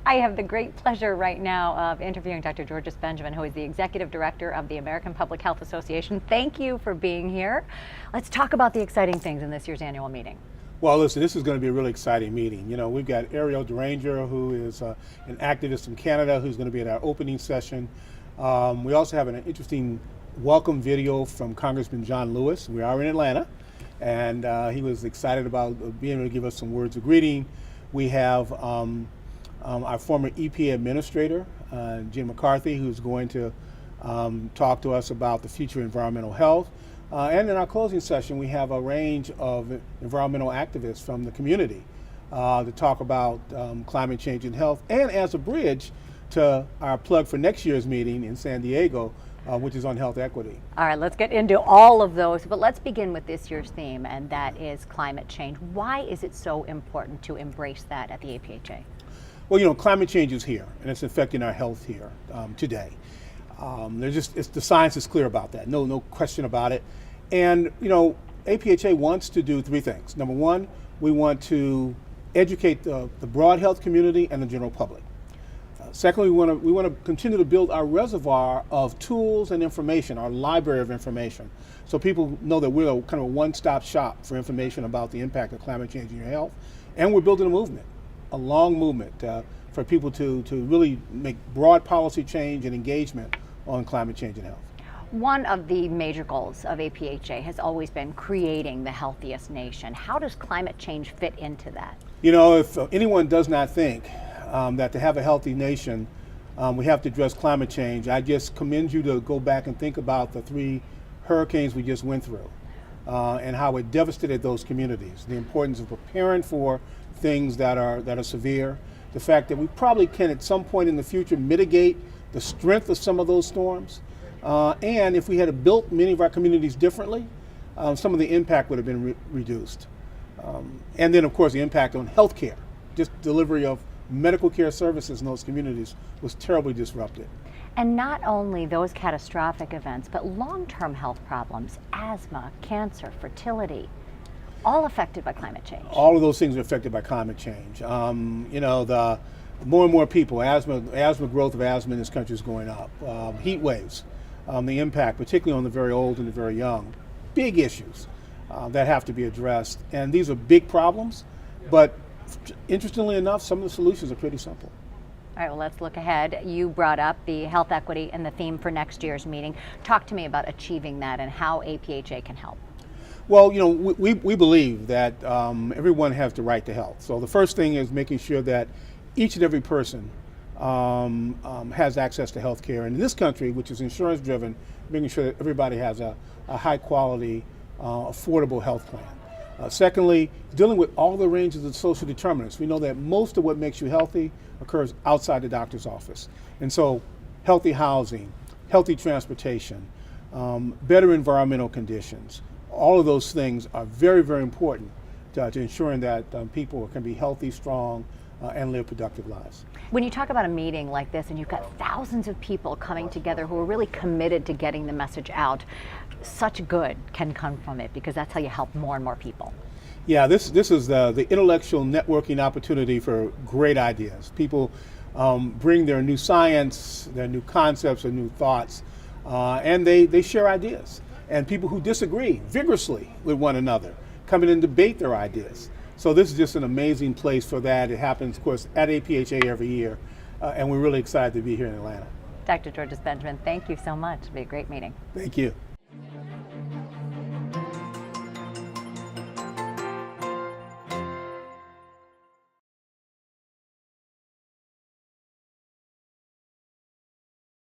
I have the great pleasure right now of interviewing Dr. Georges Benjamin, who is the Executive Director of the American Public Health Association. Thank you for being here. Let's talk about the exciting things in this year's annual meeting. Well, listen, this is going to be a really exciting meeting. You know, we've got Ariel Deranger, who is an activist from Canada, who's going to be at our opening session. We also have an interesting welcome video from Congressman John Lewis. We are in Atlanta, and he was excited about being able to give us some words of greeting. We have our former EPA administrator, Jim McCarthy, who's going to talk to us about the future of environmental health. And in our closing session, we have a range of environmental activists from the community to talk about climate change and health, and as a bridge to our plug for next year's meeting in San Diego, which is on health equity. All right, let's get into all of those, but let's begin with this year's theme, and that is climate change. Why is it so important to embrace that at the APHA? Well, you know, climate change is here, and it's affecting our health here today. The science is clear about that, no question about it. And, you know, APHA wants to do three things. Number one, we want to educate the broad health community and the general public. Secondly, we want to continue to build our reservoir of tools and information, our library of information, so people know that we're kind of a one-stop shop for information about the impact of climate change on your health. And we're building a movement, a long movement for people to really make broad policy change and engagement on climate change and health. One of the major goals of APHA has always been creating the healthiest nation. How does climate change fit into that? You know, if anyone does not think that to have a healthy nation, we have to address climate change, I just commend you to go back and think about the 3 hurricanes we just went through and how it devastated those communities. The importance of preparing for things that are severe. The fact that we probably can at some point in the future mitigate the strength of some of those storms. And if we had built many of our communities differently, some of the impact would have been reduced. And then, of course, the impact on healthcare, just delivery of medical care services in those communities was terribly disrupted. And not only those catastrophic events, but long-term health problems, asthma, cancer, fertility, all affected by climate change. All of those things are affected by climate change. You know, the more and more people, growth of asthma in this country is going up. Heat waves, the impact, particularly on the very old and the very young. Big issues that have to be addressed. And these are big problems, but interestingly enough, some of the solutions are pretty simple. All right, well, let's look ahead. You brought up the health equity and the theme for next year's meeting. Talk to me about achieving that and how APHA can help. Well, you know, we believe that everyone has the right to health. So the first thing is making sure that each and every person has access to health care. And in this country, which is insurance driven, making sure that everybody has a high quality, affordable health plan. Secondly, dealing with all the ranges of social determinants. We know that most of what makes you healthy occurs outside the doctor's office. And so healthy housing, healthy transportation, better environmental conditions, all of those things are very, very important to ensuring that people can be healthy, strong, and live productive lives. When you talk about a meeting like this and you've got thousands of people coming together who are really committed to getting the message out, such good can come from it because that's how you help more and more people. Yeah, this is the intellectual networking opportunity for great ideas. People bring their new science, their new concepts, their new thoughts, and they share ideas. And people who disagree vigorously with one another come in and debate their ideas. So this is just an amazing place for that. It happens, of course, at APHA every year, and we're really excited to be here in Atlanta. Dr. Georges Benjamin, thank you so much. It'll be a great meeting. Thank you.